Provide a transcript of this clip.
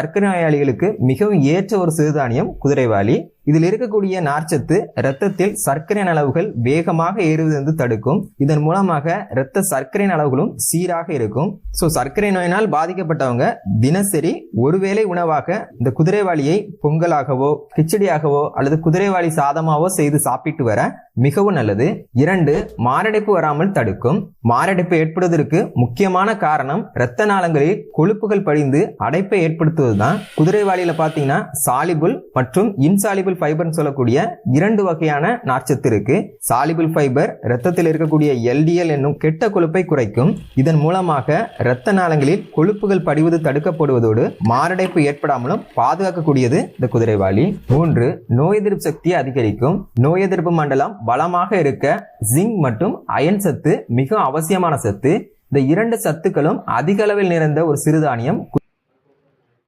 சர்க்கரை நோயாளிகளுக்கு மிகவும் ஏற்ற ஒரு சிறுதானியம் குதிரைவாலி. இதில் இருக்கக்கூடிய நார்ச்சத்து இரத்தத்தில் சர்க்கரையின் அளவுகள் வேகமாக ஏறுவது தடுக்கும். இதன் மூலமாக இரத்த சர்க்கரையின் அளவுகளும் சீராக இருக்கும். சர்க்கரை நோயினால் பாதிக்கப்பட்டவங்க தினசரி ஒருவேளை உணவாக இந்த குதிரைவாலியை பொங்கலாகவோ கிச்சடியாகவோ அல்லது குதிரைவாலி சாதமாவோ செய்து சாப்பிட்டு வர மிகவும் நல்லது. 2, மாரடைப்பு வராமல் தடுக்கும். மாரடைப்பு ஏற்படுவதற்கு முக்கியமான காரணம் இரத்த நாளங்களில் கொழுப்புகள் படிந்து அடைப்பை ஏற்படுத்துவதுதான். குதிரைவாலியில பாத்தீங்கன்னா சாலிபிள் மற்றும் இன்சாலிபிள் ஃபைபர் சொல்லக்கூடிய 2 வகையான நார்ச்சத்து இருக்கு. சாலிபிள் ஃபைபர் இரத்தத்தில் இருக்கக்கூடிய LDL என்னும் கெட்ட கொழுப்பை குறைக்கும். இதன் மூலமாக இரத்த நாளங்களில் கொழுப்புகள் படிவது தடுக்கப்படுவதோடு மாரடைப்பு ஏற்படாமலும் பாதுகாக்கக்கூடியது இந்த குதிரைவாலி. 3, நோய் எதிர்ப்பு சக்தியை அதிகரிக்கும். நோய் எதிர்ப்பு மண்டலம் பலமாக இருக்க ஜிங்க் மற்றும் அயன் சத்து மிக அவசியமான சத்து. இந்த 2 சத்துக்களும் அதிக அளவில் நிறைந்த ஒரு சிறுதானியம்